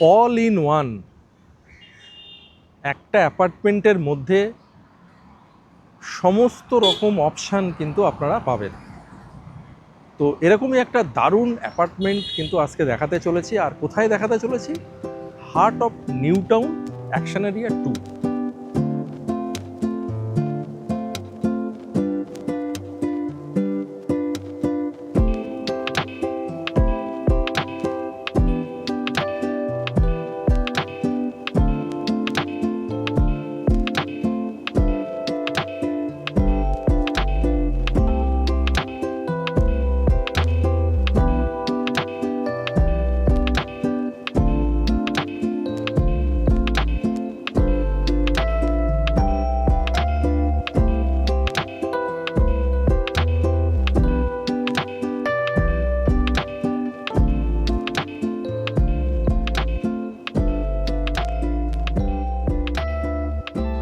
All in one একটা অ্যাপার্টমেন্টের মধ্যে সমস্ত রকম অপশান কিন্তু আপনারা পাবেন। তো এরকমই একটা দারুণ অ্যাপার্টমেন্ট কিন্তু আজকে দেখাতে চলেছি। আর কোথায় দেখাতে চলেছি? Heart of new town, action area 2।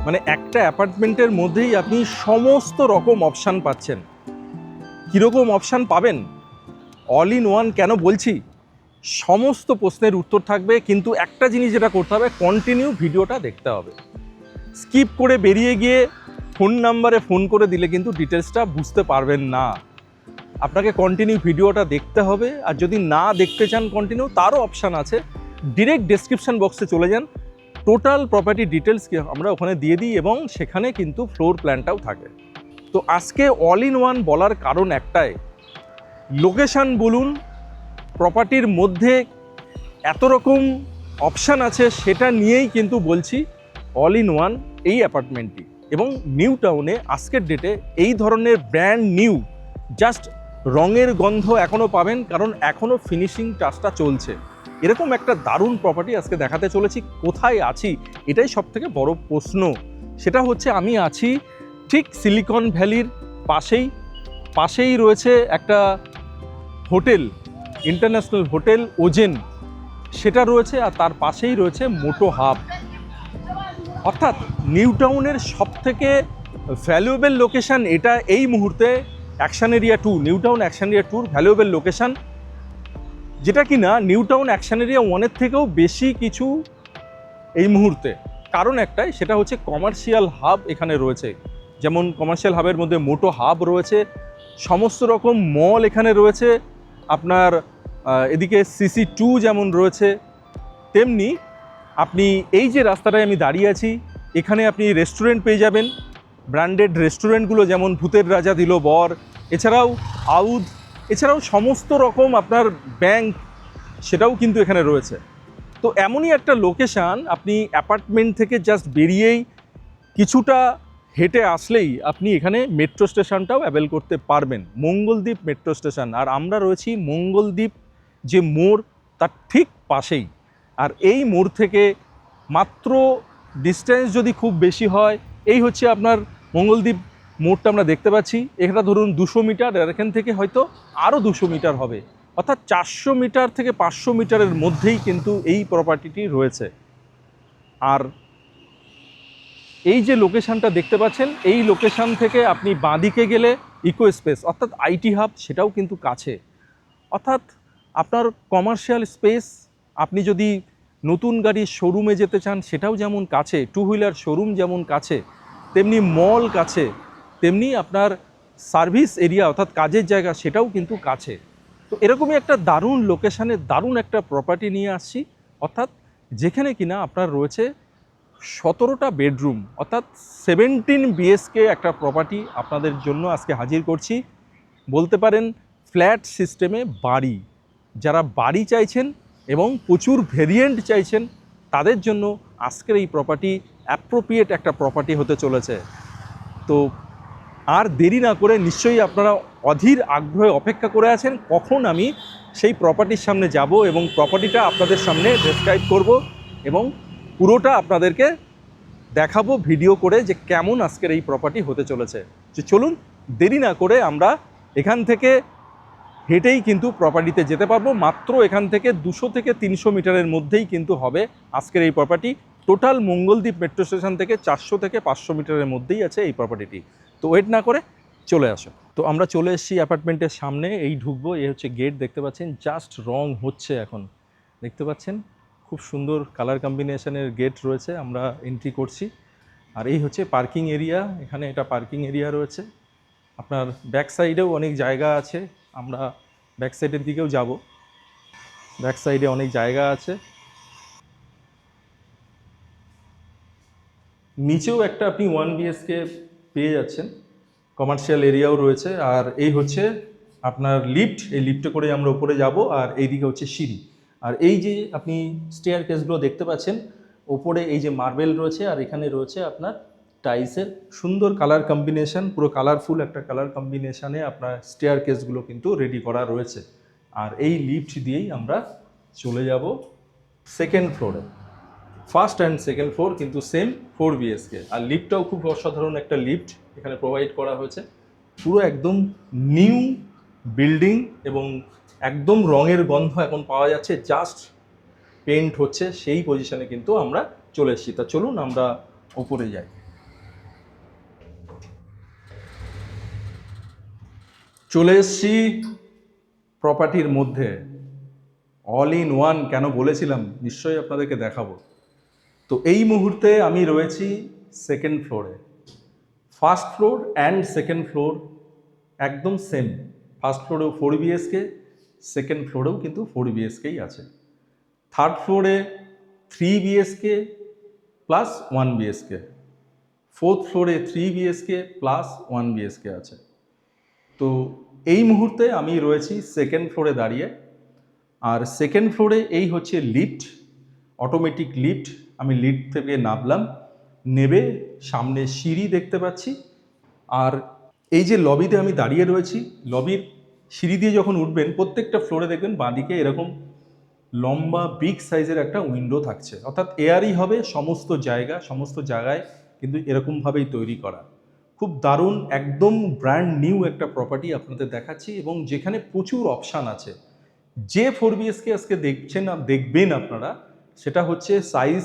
মানে একটা অ্যাপার্টমেন্টের মধ্যেই আপনি সমস্ত রকম অপশান পাচ্ছেন। কীরকম অপশান পাবেন? অল ইন ওয়ান কেন বলছি? সমস্ত প্রশ্নের উত্তর থাকবে, কিন্তু একটা জিনিস যেটা করতে হবে, কন্টিনিউ ভিডিওটা দেখতে হবে। স্কিপ করে বেরিয়ে গিয়ে ফোন নাম্বারে ফোন করে দিলে কিন্তু ডিটেলসটা বুঝতে পারবেন না। আপনাকে কন্টিনিউ ভিডিওটা দেখতে হবে। আর যদি না দেখতে চান কন্টিনিউ, তারও অপশান আছে। ডিরেক্ট ডেসক্রিপশন বক্সে চলে যান, টোটাল প্রপার্টি ডিটেলস আমরা ওখানে দিয়ে দিই এবং সেখানে কিন্তু ফ্লোর প্ল্যানটাও থাকে। তো আজকে অল ইন ওয়ান বলার কারণ একটাই, লোকেশান বলুন, প্রপার্টির মধ্যে এত রকম অপশান আছে, সেটা নিয়েই কিন্তু বলছি অল ইন ওয়ান এই অ্যাপার্টমেন্টটি। এবং নিউ টাউনে আজকের ডেটে এই ধরনের ব্র্যান্ড নিউ, জাস্ট রঙের গন্ধ এখনও পাবেন, কারণ এখনও ফিনিশিং টাচটা চলছে। এরকম একটা দারুণ প্রপার্টি আজকে দেখাতে চলেছি। কোথায় আছি এটাই সবথেকে বড় প্রশ্ন। সেটা হচ্ছে আমি আছি ঠিক সিলিকন ভ্যালির পাশেই রয়েছে একটা হোটেল, ইন্টারন্যাশনাল হোটেল ওজেন, সেটা রয়েছে। আর তার পাশেই রয়েছে মোটো হাব। অর্থাৎ নিউ টাউনের সবথেকে ভ্যালুয়েবল লোকেশান এটা এই মুহূর্তে action area 2, new town action area 2 valuable location, যেটা কি না নিউ টাউন অ্যাকশন এরিয়া 1-এর থেকেও বেশি কিছু এই মুহূর্তে। কারণ একটাই, সেটা হচ্ছে কমার্শিয়াল হাব এখানে রয়েছে। যেমন কমার্শিয়াল হাবের মধ্যে মোটো হাব রয়েছে, সমস্ত রকম মল এখানে রয়েছে। আপনার এদিকে CC2 যেমন রয়েছে, তেমনি আপনি এই যে রাস্তাটায় আমি দাঁড়িয়ে আছি, এখানে আপনি রেস্টুরেন্ট পেয়ে যাবেন। ব্র্যান্ডেড রেস্টুরেন্টগুলো যেমন ভূতের রাজা দিল বর, এছাড়াও আউধ, এছাড়াও সমস্ত রকম আপনার ব্যাংক, সেটাও কিন্তু এখানে রয়েছে। তো এমনই একটা লোকেশান, আপনি অ্যাপার্টমেন্ট থেকে জাস্ট বেরিয়েই কিছুটা হেঁটে আসলেই আপনি এখানে মেট্রো স্টেশনটাও অ্যাভেল করতে পারবেন, মঙ্গলদ্বীপ মেট্রো স্টেশন। আর আমরা রয়েছি মঙ্গলদ্বীপ যে মোড়, তার ঠিক পাশেই। আর এই মোড় থেকে মাত্র ডিস্টেন্স যদি খুব বেশি হয়, এই হচ্ছে আপনার মঙ্গলদ্বীপ মোড়টা আমরা দেখতে পাচ্ছি, এটা ধরুন 200 মিটার, আর এখান থেকে হয়তো আরও 200 মিটার হবে। অর্থাৎ 400 মিটার থেকে 500 মিটারের মধ্যেই কিন্তু এই প্রপার্টিটি রয়েছে। আর এই যে লোকেশানটা দেখতে পাচ্ছেন, এই লোকেশান থেকে আপনি বাঁদিকে গেলে ইকো স্পেস অর্থাৎ IT হাব, সেটাও কিন্তু কাছে। অর্থাৎ আপনার কমার্শিয়াল স্পেস, আপনি যদি নতুন গাড়ির শোরুমে যেতে চান সেটাও যেমন কাছে, 2 হুইলার শোরুম যেমন কাছে, তেমনি মল কাছে, তেমনি আপনার সার্ভিস এরিয়া অর্থাৎ কাজের জায়গা সেটাও কিন্তু কাছে। তো এরকমই একটা দারুণ লোকেশানে দারুণ একটা প্রপার্টি নিয়ে আসছি। অর্থাৎ যেখানে কিনা আপনার রয়েছে 17টা বেডরুম, অর্থাৎ 17 BHK একটা প্রপার্টি আপনাদের জন্য আজকে হাজির করছি। বলতে পারেন ফ্ল্যাট সিস্টেমে বাড়ি, যারা বাড়ি চাইছেন এবং প্রচুর ভেরিয়েন্ট চাইছেন, তাদের জন্য আজকের এই প্রপার্টি অ্যাপ্রোপ্রিয়েট একটা প্রপার্টি হতে চলেছে। তো আর দেরি না করে নিশ্চয়ই আপনারা অধীর আগ্রহে অপেক্ষা করে আছেন কখন আমি সেই প্রপার্টির সামনে যাব এবং প্রপার্টিটা আপনাদের সামনে ডেসক্রাইব করব এবং পুরোটা আপনাদেরকে দেখাবো ভিডিও করে যে কেমন আজকের এই প্রপার্টি হতে চলেছে। যে চলুন দেরি না করে আমরা এখান থেকে হেঁটেই কিন্তু প্রপার্টিতে যেতে পারবো। মাত্র এখান থেকে 200 থেকে 300 মিটারের মধ্যেই কিন্তু হবে আজকের এই property. Total Mangaldeep metro station থেকে 400 থেকে 500 মিটারের মধ্যেই আছে এই প্রপার্টিটি। তো ওয়েট না করে চলে আসো। তো আমরা চলে এসেছি অ্যাপার্টমেন্টের সামনে, এই ঢুকবো। এই হচ্ছে গেট, দেখতে পাচ্ছেন জাস্ট রং হচ্ছে এখন, দেখতে পাচ্ছেন খুব সুন্দর কালার কম্বিনেশনের গেট রয়েছে, আমরা এন্ট্রি করছি। আর এই হচ্ছে পার্কিং এরিয়া, এখানে এটা পার্কিং এরিয়া রয়েছে। আপনার ব্যাক সাইডেও অনেক জায়গা আছে, আমরা ব্যাক সাইডের দিকেও যাব। ব্যাক সাইডে অনেক জায়গা আছে। নিচেও একটা আপনি 1 BHK পেয়ে যাচ্ছেন, কমার্শিয়াল এরিয়াও রয়েছে। আর এই হচ্ছে আপনার লিফট, এই লিফটে করে আমরা উপরে যাব। আর এইদিকে হচ্ছে সিঁড়ি। আর এই যে আপনি স্টেয়ার কেসগুলো দেখতে পাচ্ছেন, ওপরে এই যে মার্বেল রয়েছে, আর এখানে রয়েছে আপনার টাইলসের সুন্দর কালার কম্বিনেশন, পুরো কালারফুল একটা কালার কম্বিনেশনে আপনার স্টেয়ার কেসগুলো কিন্তু রেডি করা রয়েছে। আর এই লিফট দিয়েই আমরা চলে যাব সেকেন্ড ফ্লোরে। ফার্স্ট অ্যান্ড সেকেন্ড ফ্লোর কিন্তু সেম 4 BHK। আর লিফটটাও খুব অসাধারণ একটা লিফট এখানে প্রোভাইড করা হয়েছে। পুরো একদম নিউ বিল্ডিং এবং একদম রঙের গন্ধ এখন পাওয়া যাচ্ছে, জাস্ট পেন্ট হচ্ছে, সেই পজিশনে কিন্তু আমরা চলে এসেছি। তা চলুন আমরা উপরে যাই। চলে এসেছি প্রপার্টির মধ্যে। অল ইন ওয়ান কেন বলেছিলাম, নিশ্চয়ই আপনাদেরকে দেখাবো। তো এই মুহূর্তে আমি রয়েছি সেকেন্ড ফ্লোরে। First floor and second floor একদম সেম। ফার্স্ট ফ্লোরেও 4 BHK, সেকেন্ড ফ্লোরেও কিন্তু 4 BHKই আছে। থার্ড ফ্লোরে 3 BHK প্লাস 1 BHK। ফোর্থ ফ্লোরে 3 BHK প্লাস 1 BHK আছে। তো এই মুহূর্তে আমি রয়েছি সেকেন্ড ফ্লোরে দাঁড়িয়ে। আর সেকেন্ড ফ্লোরে এই হচ্ছে লিফট, অটোমেটিক লিফট। আমি লিফট থেকে নামলাম, নেবে সামনে সিঁড়ি দেখতে পাচ্ছি। আর এই যে লবিতে আমি দাঁড়িয়ে রয়েছি, লবির সিঁড়ি দিয়ে যখন উঠবেন প্রত্যেকটা ফ্লোরে দেখবেন বাঁদিকে এরকম লম্বা বিগ সাইজের একটা উইন্ডো থাকছে, অর্থাৎ এয়ারই হবে সমস্ত জায়গায় কিন্তু এরকমভাবেই তৈরি করা। খুব দারুণ, একদম ব্র্যান্ড নিউ একটা প্রপার্টি আপনাদের দেখাচ্ছি, এবং যেখানে প্রচুর অপশান আছে। যে 4 BHK আজকে দেখবেন আপনারা, সেটা হচ্ছে সাইজ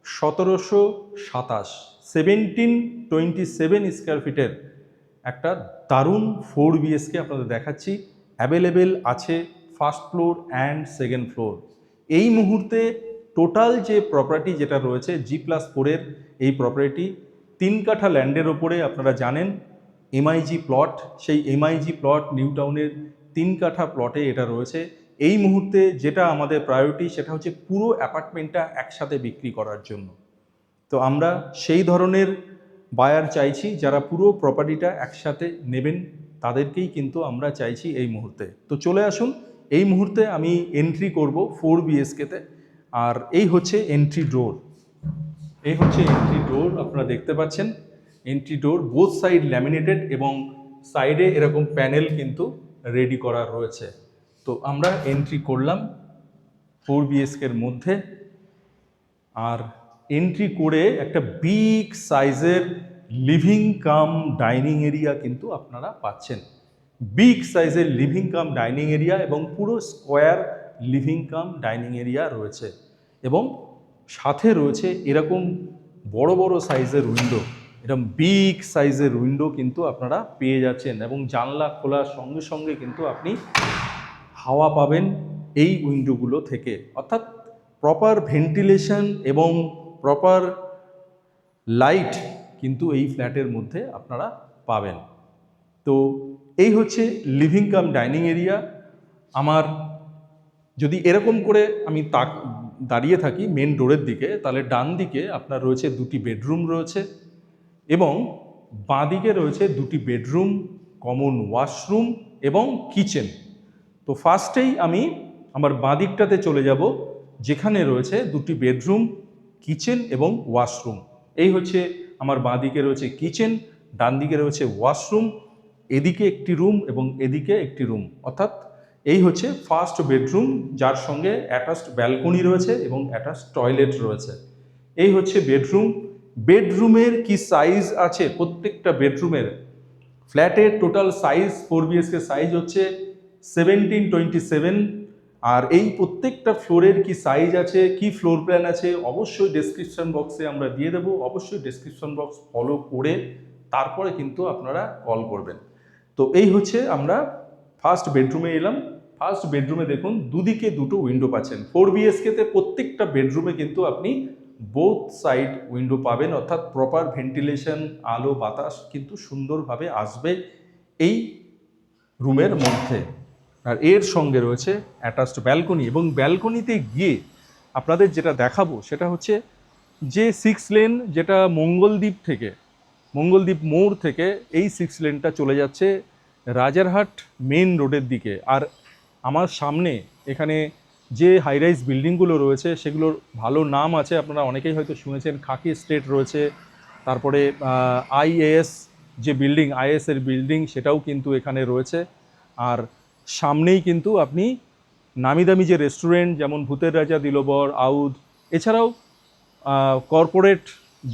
1727, 1727 স্কোয়ার ফিটের একটা দারুণ 4 BHK আপনাদের দেখাচ্ছি। অ্যাভেলেবেল আছে first floor and second floor. এই মুহূর্তে টোটাল যে প্রপার্টি যেটা রয়েছে G+4 এই প্রপার্টি 3 কাঠা ল্যান্ডের ওপরে, আপনারা জানেন MIG প্লট। সেই MIG প্লট নিউ টাউনের 3 কাঠা প্লটে এটা রয়েছে। এই মুহূর্তে যেটা আমাদের প্রায়োরিটি সেটা হচ্ছে পুরো অ্যাপার্টমেন্টটা একসাথে বিক্রি করার জন্য। তো আমরা সেই ধরনের বায়ার চাইছি, যারা পুরো প্রপার্টিটা একসাথে নেবেন, তাদেরকেই কিন্তু আমরা চাইছি এই মুহূর্তে। তো চলে আসুন, এই মুহূর্তে আমি এন্ট্রি করব 4 BHK-তে। আর এই হচ্ছে এন্ট্রি ডোর। এই হচ্ছে এন্ট্রি ডোর, আপনারা দেখতে পাচ্ছেন এন্ট্রি ডোর বোথ সাইড ল্যামিনেটেড, এবং সাইডে এরকম প্যানেল কিন্তু রেডি করা রয়েছে। তো আমরা এন্ট্রি করলাম 4 BHK-এর মধ্যে। আর এন্ট্রি করে একটা বিগ সাইজের লিভিং কাম ডাইনিং এরিয়া কিন্তু আপনারা পাচ্ছেন। বিগ সাইজের লিভিং কাম ডাইনিং এরিয়া, এবং পুরো square living cum dining area রয়েছে, এবং সাথে রয়েছে এরকম বড় বড় সাইজের উইন্ডো। এরকম বিগ সাইজের উইন্ডো কিন্তু আপনারা পেয়ে যাচ্ছেন, এবং জানলা খোলার সঙ্গে সঙ্গে কিন্তু আপনি হাওয়া পাবেন এই উইন্ডোগুলো থেকে। অর্থাৎ প্রপার ভেন্টিলেশন এবং প্রপার লাইট কিন্তু এই ফ্ল্যাটের মধ্যে আপনারা পাবেন। তো এই হচ্ছে লিভিং কাম ডাইনিং এরিয়া। আমার যদি এরকম করে আমি দাঁড়িয়ে থাকি মেন ডোরের দিকে, তাহলে ডান দিকে আপনার রয়েছে 2টি বেডরুম রয়েছে, এবং বাঁ দিকে রয়েছে 2টি বেডরুম, কমন ওয়াশরুম এবং কিচেন। তো ফার্স্টেই আমি আমার বাঁ দিকটাতে চলে যাব, যেখানে রয়েছে 2টি বেডরুম, কিচেন এবং ওয়াশরুম। এই হচ্ছে আমার বাঁ দিকে রয়েছে কিচেন, ডান দিকে রয়েছে ওয়াশরুম, এদিকে একটি রুম এবং এদিকে একটি রুম। অর্থাৎ এই হচ্ছে ফার্স্ট বেডরুম, যার সঙ্গে অ্যাটাচড ব্যালকনি রয়েছে এবং অ্যাটাচড টয়লেট রয়েছে। এই হচ্ছে বেডরুম। বেডরুমের কি সাইজ আছে, প্রত্যেকটা বেডরুমের ফ্ল্যাটের টোটাল সাইজ 4 BHK সাইজ হচ্ছে 1727। আর এই প্রত্যেকটা ফ্লোরের কি সাইজ আছে, কি ফ্লোর প্ল্যান আছে, অবশ্যই ডেসক্রিপশন বক্সে আমরা দিয়ে দেবো। অবশ্যই ডেসক্রিপশন বক্স ফলো করে তারপরে কিন্তু আপনারা কল করবেন। তো এই হচ্ছে আমরা ফার্স্ট বেডরুমে এলাম। ফার্স্ট বেডরুমে দেখুন দুদিকে দুটো উইন্ডো পাচ্ছেন। 4 বিএসকেতে প্রত্যেকটা বেডরুমে কিন্তু আপনি বোথ সাইড উইন্ডো পাবেন, অর্থাৎ প্রপার ভেন্টিলেশন, আলো বাতাস কিন্তু সুন্দরভাবে আসবে এই রুমের মধ্যে। আর এর সঙ্গে রয়েছে অ্যাটাচড ব্যালকনি, এবং ব্যালকনিতে গিয়ে আপনাদের যেটা দেখাবো সেটা হচ্ছে যে 6 লেন যেটা মঙ্গলদ্বীপ মোড় থেকে এই 6 লেনটা চলে যাচ্ছে রাজারহাট মেন রোডের দিকে। আর আমার সামনে এখানে যে হাইরাইজ বিল্ডিংগুলো রয়েছে সেগুলোর ভালো নাম আছে, আপনারা অনেকেই হয়তো শুনেছেন। খাকি স্টেট রয়েছে, তারপরে আইএএস যে বিল্ডিং, আইএএসের বিল্ডিং সেটাও কিন্তু এখানে রয়েছে। আর সামনেই কিন্তু আপনি নামি দামি যে রেস্টুরেন্ট যেমন ভূতের রাজা, দিলোবর, আউধ, এছাড়াও কর্পোরেট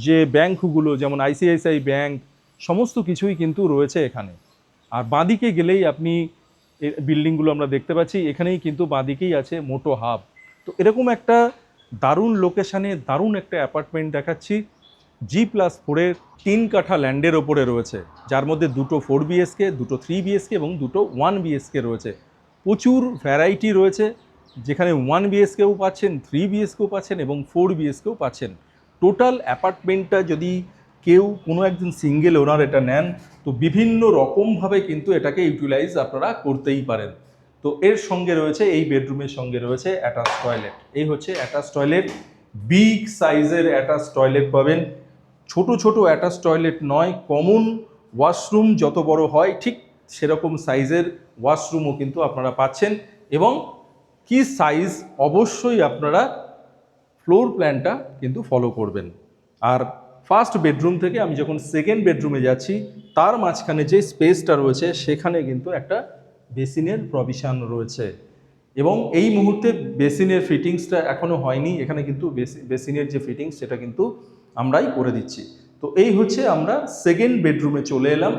যে ব্যাংকগুলো যেমন আইসিআইসিআই ব্যাংক, সমস্ত কিছুই কিন্তু রয়েছে এখানে। আর বাঁদিকে গেলেই আপনি বিল্ডিংগুলো আমরা দেখতে পাচ্ছি, এখানেই কিন্তু বাঁদিকেই আছে মোটো হাব। তো এরকম একটা দারুণ লোকেশানে দারুণ একটা অ্যাপার্টমেন্ট দেখাচ্ছি। G+4-এর 3 কাঠা ল্যান্ডের ওপরে রয়েছে, যার মধ্যে দুটো 4 বিএসকে, দুটো 3 বিএসকে এবং দুটো 1 বিএসকে রয়েছে। প্রচুর ভ্যারাইটি রয়েছে, যেখানে 1 বিএসকেও পাচ্ছেন, 3 বিএসকেও পাচ্ছেন এবং 4 বিএসকেও পাচ্ছেন। টোটাল অ্যাপার্টমেন্টটা যদি কোনো একজন সিঙ্গেল ওনার এটা নেন, তো বিভিন্ন রকমভাবে কিন্তু এটাকে ইউটিলাইজ আপনারা করতেই পারেন। তো এর সঙ্গে রয়েছে, এই বেডরুমের সঙ্গে রয়েছে অ্যাটাচ টয়লেট। এই হচ্ছে অ্যাটাচ টয়লেট, বিগ সাইজের অ্যাটাচ টয়লেট পাবেন। ছোট ছোট অ্যাটাচ টয়লেট নয়, কমন ওয়াশরুম যত বড় হয় ঠিক সেরকম সাইজের ওয়াশরুমও কিন্তু আপনারা পাচ্ছেন। এবং কি সাইজ, অবশ্যই আপনারা ফ্লোর প্ল্যানটা কিন্তু ফলো করবেন। আর ফার্স্ট বেডরুম থেকে আমি যখন সেকেন্ড বেডরুমে যাচ্ছি, তার মাঝখানে যে স্পেসটা রয়েছে সেখানে কিন্তু একটা বেসিনের প্রভিশন রয়েছে। এবং এই মুহূর্তে বেসিনের ফিটিংসটা এখনও হয়নি, এখানে কিন্তু বেসিনের যে ফিটিংস সেটা কিন্তু আমরাই করে দিচ্ছি। তো এই হচ্ছে আমরা সেকেন্ড বেডরুমে চলে এলাম।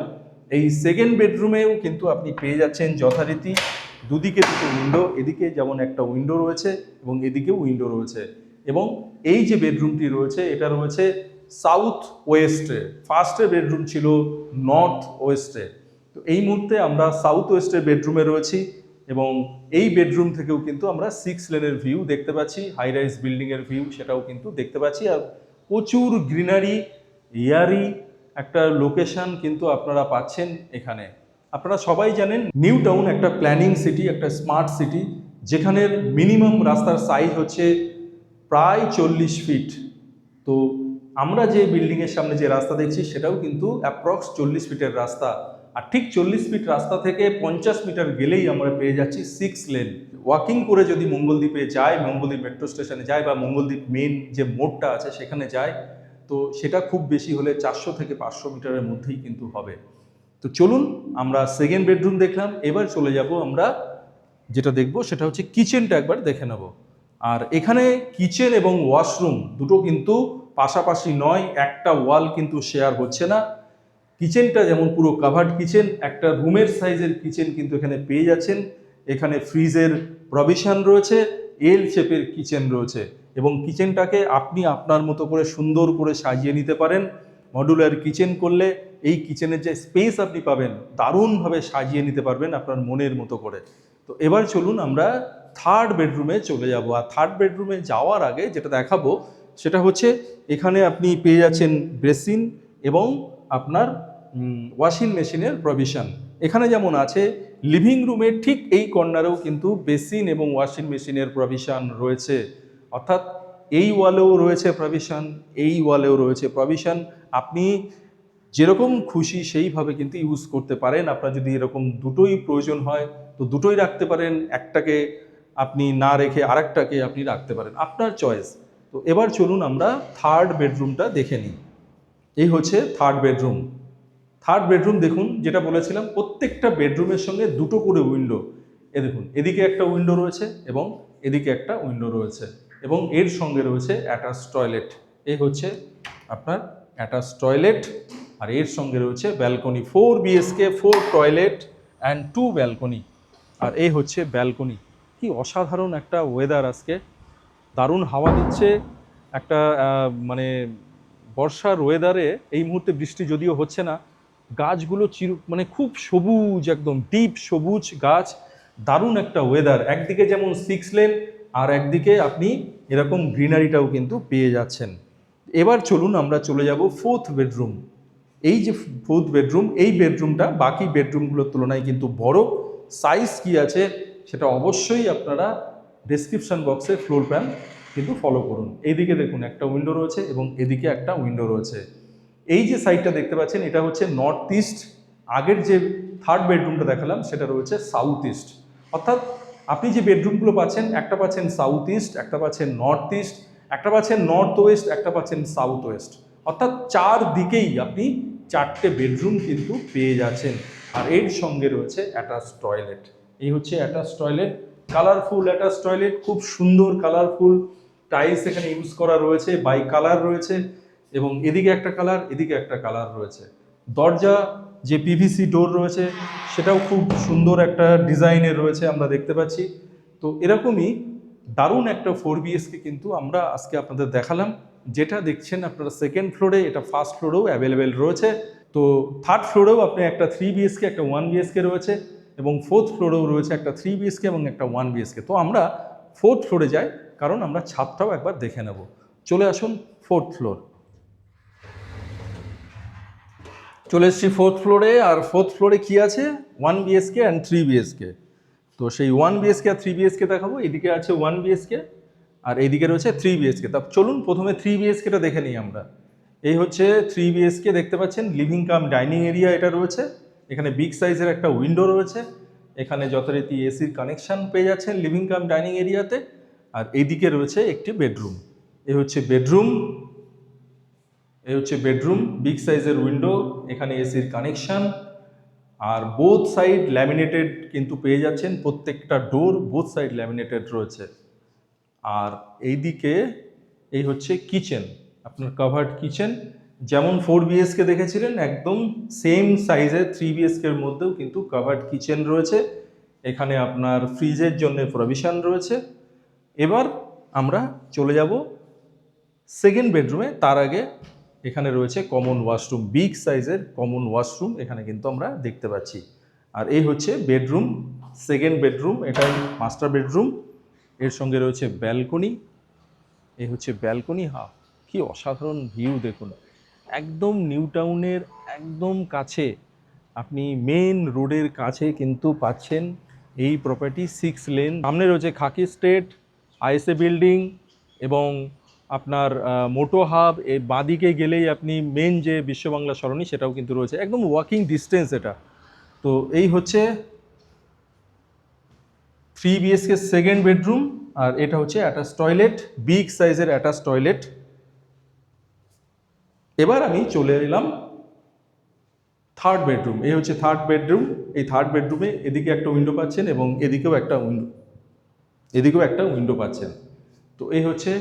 এই সেকেন্ড বেডরুমেও কিন্তু আপনি পেয়ে যাচ্ছেন যথারীতি দুদিকে দুটো উইন্ডো, এদিকে যেমন একটা উইন্ডো রয়েছে এবং এদিকেও উইন্ডো রয়েছে। এবং এই যে বেডরুমটি রয়েছে এটা রয়েছে সাউথ ওয়েস্টে, ফার্স্টের বেডরুম ছিল নর্থ ওয়েস্টে। তো এই মুহূর্তে আমরা সাউথ ওয়েস্টের বেডরুমে রয়েছি, এবং এই বেডরুম থেকেও কিন্তু আমরা 6 লেনের ভিউ দেখতে পাচ্ছি, হাই রাইজ বিল্ডিংয়ের ভিউ সেটাও কিন্তু দেখতে পাচ্ছি। আর প্রচুর গ্রিনারি, এয়ারি একটা লোকেশন কিন্তু আপনারা পাচ্ছেন এখানে। আপনারা সবাই জানেন নিউ টাউন একটা প্ল্যানিং সিটি, একটা স্মার্ট সিটি, যেখানের মিনিমাম রাস্তার সাইজ হচ্ছে প্রায় 40 ফিট। তো আমরা যে বিল্ডিংয়ের সামনে যে রাস্তা দেখছি সেটাও কিন্তু অ্যাপ্রক্স 40 ফিটের রাস্তা। আর ঠিক 40 ফিট রাস্তা থেকে 50 মিটার গেলেই আমরা পেয়ে যাচ্ছি 6 লেন। ওয়াকিং করে যদি মঙ্গলদ্বীপে যায়, মঙ্গলদ্বীপ মেট্রো স্টেশনে যায় বা মঙ্গলদ্বীপ মেন যে মোড়টা আছে সেখানে যায়, তো সেটা খুব বেশি হলে 400 থেকে 500 মিটারের মধ্যেই কিন্তু হবে। তো চলুন, আমরা সেকেন্ড বেডরুম দেখলাম, এবার চলে যাব আমরা যেটা দেখব সেটা হচ্ছে কিচেনটা একবার দেখে নেব। আর এখানে কিচেন এবং ওয়াশরুম দুটো কিন্তু পাশাপাশি নয়, একটা ওয়াল কিন্তু শেয়ার হচ্ছে না। কিচেনটা যেমন পুরো কাভার্ড কিচেন, একটা রুমের সাইজের কিচেন কিন্তু এখানে পেয়ে যাচ্ছেন। এখানে ফ্রিজের প্রভিশন রয়েছে, এল শেপের কিচেন রয়েছে, এবং কিচেনটাকে আপনি আপনার মতো করে সুন্দর করে সাজিয়ে নিতে পারেন। মডুলার কিচেন করলে এই কিচেনের যে স্পেস আপনি পাবেন, দারুণভাবে সাজিয়ে নিতে পারবেন আপনার মনের মতো করে। তো এবার চলুন আমরা থার্ড বেডরুমে চলে যাব। আর থার্ড বেডরুমে যাওয়ার আগে যেটা দেখাবো সেটা হচ্ছে এখানে আপনি পেয়ে যাচ্ছেন বেসিন এবং আপনার ওয়াশিং মেশিনের প্রভিশন। এখানে যেমন আছে, লিভিং রুমের ঠিক এই কর্নারেও কিন্তু বেসিন এবং ওয়াশিং মেশিনের প্রভিশন রয়েছে। অর্থাৎ এই ওয়ালেও রয়েছে প্রভিশন, এই ওয়ালেও রয়েছে প্রভিশন। আপনি যেরকম খুশি সেইভাবে কিন্তু ইউজ করতে পারেন। আপনার যদি এরকম দুটোই প্রয়োজন হয় তো দুটোই রাখতে পারেন, একটাকে আপনি না রেখে আরেকটাকে আপনি রাখতে পারেন, আপনার চয়েস। তো এবার চলুন আমরা থার্ড বেডরুমটা দেখে নিই। এই হচ্ছে থার্ড বেডরুম। থার্ড বেডরুম দেখুন, যেটা বলেছিলাম প্রত্যেকটা বেডরুমের সঙ্গে দুটো করে উইন্ডো। দেখুন এদিকে একটা উইন্ডো রয়েছে এবং এদিকে একটা উইন্ডো রয়েছে, এবং এর সঙ্গে রয়েছে অ্যাটাচ টয়লেট। এই হচ্ছে আপনার অ্যাটাচ টয়লেট, আর এর সঙ্গে রয়েছে balcony. 4 BHK, 4 toilet and 2 balcony. আর এই হচ্ছে ব্যালকনি। কি অসাধারণ একটা ওয়েদার আজকে, দারুণ হাওয়া দিচ্ছে। একটা মানে বর্ষার ওয়েদারে এই মুহূর্তে বৃষ্টি যদিও হচ্ছে না, গাছগুলো মানে খুব সবুজ, একদম ডিপ সবুজ গাছ, দারুণ একটা ওয়েদার, একদিকে যেমন 6 লেন আর একদিকে আপনি এরকম গ্রিনারিটাও কিন্তু পেয়ে যাচ্ছেন। এবার চলুন আমরা চলে যাব 4th বেডরুম। এই যে 4th বেডরুম, এই বেডরুমটা বাকি বেডরুমগুলোর তুলনায় কিন্তু বড়। সাইজ কি আছে সেটা অবশ্যই আপনারা ডেসক্রিপশন বক্সে ফ্লোর প্ল্যান কিন্তু ফলো করুন। এইদিকে দেখুন একটা উইন্ডো রয়েছে এবং এদিকে একটা উইন্ডো রয়েছে। এই যে সাইডটা দেখতে পাচ্ছেন এটা হচ্ছে নর্থ ইস্ট। আগের যে 3rd বেডরুমটা দেখালাম সেটা রয়েছে সাউথ ইস্ট। অর্থাৎ আপনি যে বেডরুমগুলো পাচ্ছেন, একটা পাচ্ছেন সাউথ ইস্ট, একটা পাচ্ছেন নর্থ ইস্ট, একটা পাচ্ছেন নর্থ ওয়েস্ট, একটা পাচ্ছেন সাউথ ওয়েস্ট। অর্থাৎ 4 দিকেই আপনি 4টে বেডরুম কিন্তু পেয়ে যাচ্ছেন। আর এর সঙ্গে রয়েছে অ্যাটাচ টয়লেট। এই হচ্ছে attach toilet, colourful attach toilet, খুব সুন্দর কালারফুল টাইলস এখানে ইউজ করা রয়েছে, বাই কালার রয়েছে এবং এদিকে একটা কালার, এদিকে একটা কালার রয়েছে। দরজা যে পিভিসি ডোর রয়েছে সেটাও খুব সুন্দর একটা ডিজাইনের রয়েছে আমরা দেখতে পাচ্ছি। তো এরকমই দারুণ একটা 4 বিএসকে কিন্তু আমরা আজকে আপনাদের দেখালাম। যেটা দেখছেন আপনারা 2nd ফ্লোরে, এটা 1st ফ্লোরেও অ্যাভেলেবেল রয়েছে। তো 3rd ফ্লোরেও আপনি একটা 3 বিএসকে, একটা 1 বিএসকে রয়েছে এবং 4th ফ্লোরেও রয়েছে একটা 3 বিএসকে এবং একটা 1 বিএসকে। তো আমরা 4th ফ্লোরে যাই, কারণ আমরা ছাদটাও একবার দেখে নেব। চলে আসুন 4th ফ্লোর। চলে এসেছি 4th ফ্লোরে। আর 4th ফ্লোরে কি আছে? 1 বিএসকে অ্যান্ড 3 বিএসকে। তো সেই 1 বিএসকে আর 3 বিএসকে দেখাবো। এদিকে আছে 1 বিএসকে আর এইদিকে রয়েছে 3 বিএসকে। তা চলুন প্রথমে 3 বিএসকেটা দেখে নিই আমরা। এই হচ্ছে 3 বিএসকে, দেখতে পাচ্ছেন লিভিং কাম ডাইনিং এরিয়া এটা রয়েছে। এখানে বিগ সাইজের একটা উইন্ডো রয়েছে। এখানে যথারীতি এসির কানেকশন পেয়ে যাচ্ছেন লিভিং কাম ডাইনিং এরিয়াতে। আর এইদিকে রয়েছে একটি বেডরুম। এই হচ্ছে বেডরুম, এই হচ্ছে বেডরুম, বিগ সাইজের উইন্ডো, এখানে এসির কানেকশন। আর বোথ সাইড ল্যামিনেটেড কিন্তু পেয়ে যাচ্ছেন, প্রত্যেকটা ডোর বোথ সাইড ল্যামিনেটেড রয়েছে। আর এইদিকে এই হচ্ছে কিচেন, আপনার কাভার্ড কিচেন। যেমন 4 বিএসকে দেখেছিলেন একদম সেম সাইজের 3 বিএসকের মধ্যেও কিন্তু কাভার্ড কিচেন রয়েছে। এখানে আপনার ফ্রিজের জন্য প্রভিশন রয়েছে। এবার আমরা চলে যাব 2nd বেডরুমে। তার আগে এখানে রয়েছে কমন ওয়াশরুম, বিগ সাইজের কমন ওয়াশরুম এখানে কিন্তু আমরা দেখতে পাচ্ছি। আর এই হচ্ছে বেডরুম, 2nd বেডরুম, এটাই মাস্টার বেডরুম। এর সঙ্গে রয়েছে ব্যালকনি। এই হচ্ছে ব্যালকনি। কি অসাধারণ ভিউ দেখুন, একদম নিউ টাউনের একদম কাছে, আপনি মেন রোডের কাছে কিন্তু পাচ্ছেন এই প্রপার্টি। 6 লেন, সামনে রয়েছে খাকি স্টেট, আইএসএ বিল্ডিং এবং আপনার মোটো হাব। এই বাঁদিকে গেলেই আপনি মেন যে বিশ্ব বাংলা সরণি সেটাও কিন্তু রয়েছে, একদম ওয়াকিং ডিস্টেন্স এটা। তো এই হচ্ছে 3 বিএসকে 2nd বেডরুম। আর এটা হচ্ছে অ্যাটাচ টয়লেট, বিগ সাইজের অ্যাটাচ টয়লেট। এবার আমি চলে এলাম 3rd বেডরুম। এই হচ্ছে 3rd বেডরুম। এই 3rd বেডরুমে এদিকে একটা উইন্ডো পাচ্ছেন এবং এদিকেও একটা উইন্ডো পাচ্ছেন। তো এই হচ্ছে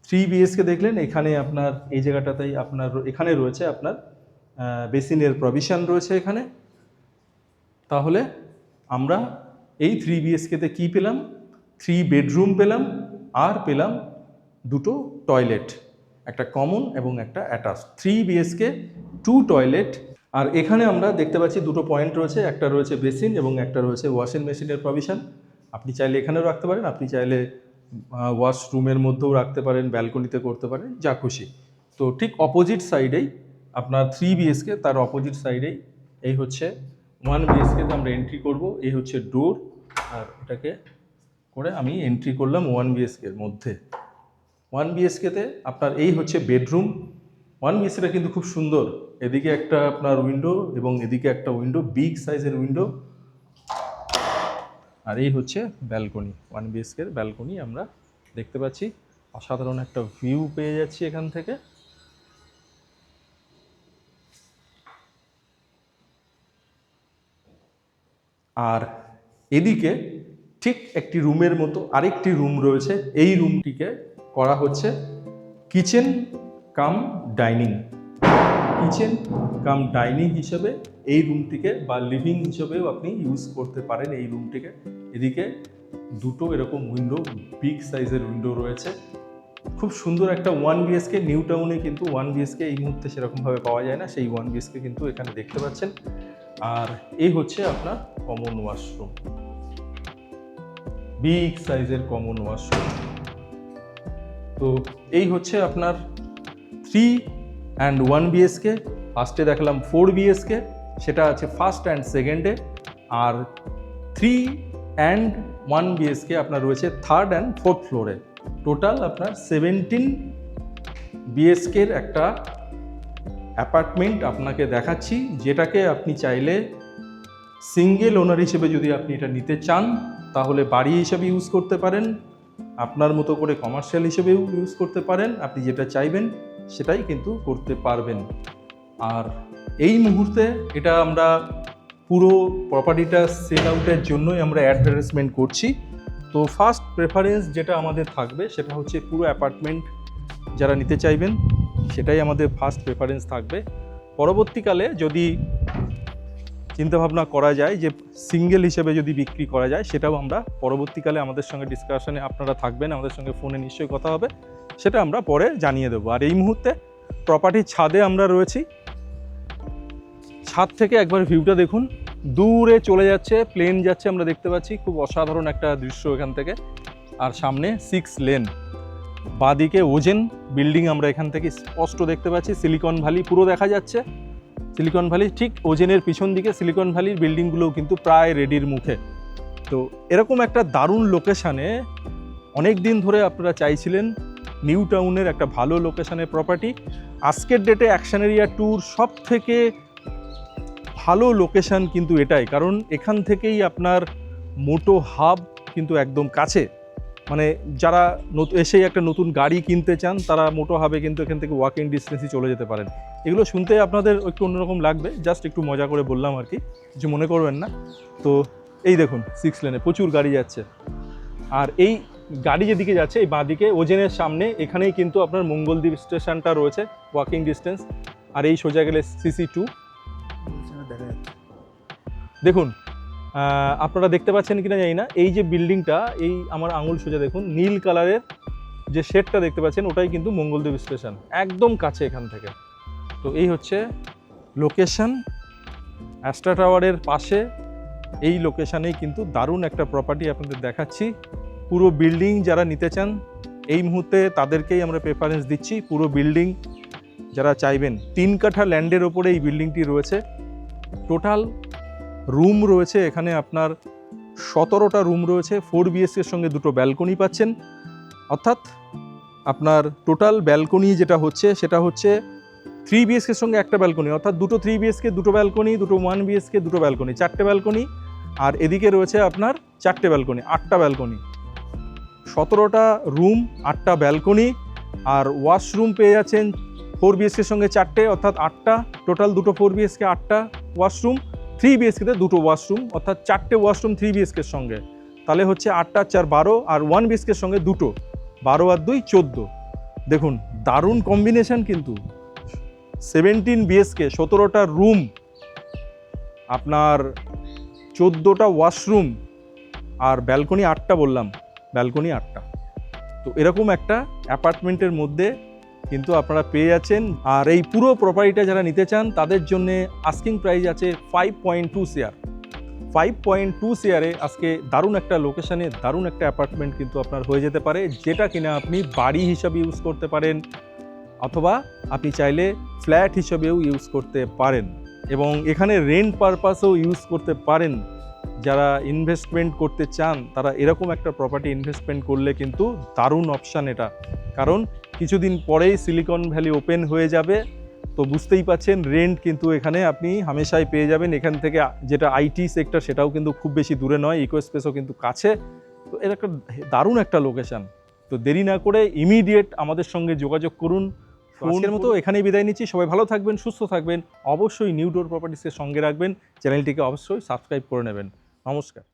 3 বিএসকে দেখলেন। এখানে আপনার এই জায়গাটাতেই আপনার এখানে রয়েছে আপনার বেসিনের প্রভিশন রয়েছে এখানে। তাহলে আমরা এই 3 বিএসকেতে কি পেলাম? 3 বেডরুম পেলাম আর পেলাম দুটো টয়লেট, একটা কমন এবং একটা অ্যাটাচ। 3 BSK 2 toilet. আর এখানে আমরা দেখতে পাচ্ছি দুটো পয়েন্ট রয়েছে, একটা রয়েছে বেসিন এবং একটা রয়েছে ওয়াশিং মেশিনের প্রভিশন। আপনি চাইলে এখানেও রাখতে পারেন, আপনি চাইলে ওয়াশরুমের মধ্যেও রাখতে পারেন, ব্যালকনিতে করতে পারেন, যা খুশি। তো ঠিক অপোজিট সাইডেই আপনার 3 বিএসকে, তার অপোজিট সাইডেই এই হচ্ছে 1 বিএসকেতে আমরা এন্ট্রি করব। এই হচ্ছে ডোর, আর এটাকে করে আমি এন্ট্রি করলাম 1 বিএসকের মধ্যে। 1 বিএসকেতে আপনার এই হচ্ছে বেডরুম। 1 বিএসকেটা কিন্তু খুব সুন্দর, এদিকে একটা আপনার উইন্ডো এবং এদিকে একটা উইন্ডো, বিগ সাইজের উইন্ডো। আর এই হচ্ছে ব্যালকনি, 1 বিএসকের ব্যালকনি আমরা দেখতে পাচ্ছি। অসাধারণ একটা ভিউ পেয়ে যাচ্ছি এখান থেকে। আর এদিকে ঠিক একটি রুমের মতো আরেকটি রুম রয়েছে। এই রুমটিকে করা হচ্ছে kitchen cum dining. Kitchen cum dining হিসেবে এই রুমটিকে বা লিভিং হিসেবেও আপনি ইউজ করতে পারেন এই রুমটিকে। এদিকে দুটো এরকম উইন্ডো, বিগ সাইজের উইন্ডো রয়েছে। খুব সুন্দর একটা 1 বিএসকে। নিউ টাউনে কিন্তু 1 বিএসকে এই মুহূর্তে সেরকমভাবে পাওয়া যায় না, সেই 1 বিএসকে কিন্তু এখানে দেখতে পাচ্ছেন। আর এই হচ্ছে আপনার কমন ওয়াশরুম। বিগ সাইজের কমন ওয়াশরুম। তো এই হচ্ছে আপনার 3 and 1 BHK। ফার্স্টে দেখালাম 4 BHK, সেটা আছে ফার্স্ট অ্যান্ড সেকেন্ডে। আর 3 and 1 BHK আপনার রয়েছে থার্ড অ্যান্ড ফোর্থ ফ্লোরে। টোটাল আপনার 17 BHKর একটা অ্যাপার্টমেন্ট আপনাকে দেখাচ্ছি, যেটাকে আপনি চাইলে সিঙ্গেল ওনার হিসেবে যদি আপনি এটা নিতে চান তাহলে বাড়ি হিসেবে ইউজ করতে পারেন, আপনার মতো করে কমার্শিয়াল হিসেবেও ইউজ করতে পারেন। আপনি যেটা চাইবেন সেটাই কিন্তু করতে পারবেন। আর এই মুহূর্তে এটা আমরা পুরো প্রপার্টিটা সেল আউটের জন্যই আমরা অ্যাডভার্টাইজমেন্ট করছি। তো ফার্স্ট প্রেফারেন্স যেটা আমাদের থাকবে সেটা হচ্ছে পুরো অ্যাপার্টমেন্ট যারা নিতে চাইবেন সেটাই আমাদের ফার্স্ট প্রেফারেন্স থাকবে। পরবর্তীকালে যদি চিন্তাভাবনা করা যায় যে সিঙ্গেল হিসেবে যদি বিক্রি করা যায়, সেটাও আমরা পরবর্তীকালে আমাদের সঙ্গে ডিসকাশনে আপনারা থাকবেন, আমাদের সঙ্গে ফোনে নিশ্চয়ই কথা হবে, সেটা আমরা পরে জানিয়ে দেবো। আর এই মুহূর্তে প্রপার্টির ছাদে আমরা রয়েছি। ছাদ থেকে একবার ভিউটা দেখুন, দূরে চলে যাচ্ছে, প্লেন যাচ্ছে আমরা দেখতে পাচ্ছি, খুব অসাধারণ একটা দৃশ্য এখান থেকে। আর সামনে 6 লেন, বাঁদিকে ওজেন বিল্ডিং আমরা এখান থেকে স্পষ্ট দেখতে পাচ্ছি, সিলিকন ভ্যালি পুরো দেখা যাচ্ছে। সিলিকন ভ্যালি ঠিক ওজেনের পিছন দিকে সিলিকন ভ্যালির বিল্ডিংগুলোও কিন্তু প্রায় রেডির মুখে। তো এরকম একটা দারুণ লোকেশানে অনেক দিন ধরে আপনারা চাইছিলেন, নিউ টাউনের একটা ভালো লোকেশানের প্রপার্টি। আজকের ডেটে অ্যাকশন এরিয়া 2 সব থেকে ভালো লোকেশান কিন্তু এটাই, কারণ এখান থেকেই আপনার মোটো হাব কিন্তু একদম কাছে। মানে যারা এসেই একটা নতুন গাড়ি কিনতে চান তারা মোটো হাবে কিন্তু এখান থেকে ওয়াকিং ডিস্টেন্সই চলে যেতে পারেন। এগুলো শুনতে আপনাদের একটু অন্যরকম লাগবে, জাস্ট একটু মজা করে বললাম আর কি, কিছু মনে করবেন না। তো এই দেখুন 6 লেনে প্রচুর গাড়ি যাচ্ছে। আর এই গাড়ি যেদিকে যাচ্ছে এই বাঁদিকে ওজেনের সামনে এখানেই কিন্তু আপনার মঙ্গলদ্বীপ স্টেশনটা রয়েছে, ওয়াকিং ডিস্টেন্স। আর এই সোজা গেলে CC2 দেখুন। আপনারা দেখতে পাচ্ছেন কিনা জানি না, এই যে বিল্ডিংটা, এই আমার আঙুল সোজা দেখুন, নীল কালারের যে শেডটা দেখতে পাচ্ছেন ওটাই কিন্তু মঙ্গলদ্বীপ স্টেশন, একদম কাছে এখান থেকে। তো এই হচ্ছে লোকেশন, অ্যাস্ট্রা টাওয়ারের পাশে এই লোকেশানেই কিন্তু দারুণ একটা প্রপার্টি আপনাদের দেখাচ্ছি। পুরো বিল্ডিং যারা নিতে চান এই মুহূর্তে তাদেরকেই আমরা প্রেফারেন্স দিচ্ছি। পুরো বিল্ডিং যারা চাইবেন, 3 কাঠা ল্যান্ডের ওপরে এই বিল্ডিংটি রয়েছে। টোটাল রুম রয়েছে এখানে আপনার 17টা রুম রয়েছে। 4 BHKর সঙ্গে 2টো ব্যালকনি পাচ্ছেন, অর্থাৎ আপনার টোটাল ব্যালকনি যেটা হচ্ছে সেটা হচ্ছে 3 BHKর সঙ্গে একটা ব্যালকনি, অর্থাৎ 2টো 3 BHK, 2টো ব্যালকনি, 2টো 1 BHK, 2টো ব্যালকনি, 4টে ব্যালকনি। আর এদিকে রয়েছে আপনার 4টে ব্যালকনি, 8টা ব্যালকনি। 17টা রুম, 8টা ব্যালকনি। আর ওয়াশরুম পেয়ে যাচ্ছেন 4 BHKর সঙ্গে 4টে, অর্থাৎ 8টা টোটাল। 2টো 4 BHK, 8টা ওয়াশরুম। 3 BHKতে 2টো ওয়াশরুম, অর্থাৎ 4টে ওয়াশরুম 3 BHKর সঙ্গে, তাহলে হচ্ছে 8 আর 4 12। আর 1 BHKর সঙ্গে 2টো, 12 আর 2 14। দেখুন দারুণ কম্বিনেশন কিন্তু। 17 BHK, 17টা রুম, আপনার 14টা ওয়াশরুম, আর ব্যালকনি 8টা বললাম, ব্যালকনি 8টা। তো এরকম একটা অ্যাপার্টমেন্টের মধ্যে কিন্তু আপনারা পেয়ে যাচ্ছেন। আর এই পুরো প্রপার্টিটা যারা নিতে চান তাদের জন্য আস্কিং প্রাইস আছে 5.2 CR। 5.2 CR-এ আজকে দারুণ একটা লোকেশানে দারুণ একটা অ্যাপার্টমেন্ট কিন্তু আপনার হয়ে যেতে পারে, যেটা কিনা আপনি বাড়ি হিসাবে ইউজ করতে পারেন, অথবা আপনি চাইলে ফ্ল্যাট হিসাবেও ইউজ করতে পারেন, এবং এখানে রেন্ট পারপাসেও ইউজ করতে পারেন। যারা ইনভেস্টমেন্ট করতে চান তারা এরকম একটা প্রপার্টি ইনভেস্টমেন্ট করলে কিন্তু দারুণ অপশান এটা। কারণ কিছুদিন পরেই সিলিকন ভ্যালি ওপেন হয়ে যাবে, তো বুঝতেই পাচ্ছেন রেন্ট কিন্তু এখানে আপনি হামেশাই পেয়ে যাবেন। এখান থেকে যেটা IT সেক্টর সেটাও কিন্তু খুব বেশি দূরে নয়, ইকো স্পেসও কিন্তু কাছে। তো এর একটা দারুণ একটা লোকেশান। তো দেরি না করে ইমিডিয়েট আমাদের সঙ্গে যোগাযোগ করুন। আজকের মতো এখানেই বিদায় নিচ্ছি। সবাই ভালো থাকবেন, সুস্থ থাকবেন। অবশ্যই নিউ ডোর প্রপার্টিসকে সঙ্গে রাখবেন, চ্যানেলটিকে অবশ্যই সাবস্ক্রাইব করে নেবেন। নমস্কার।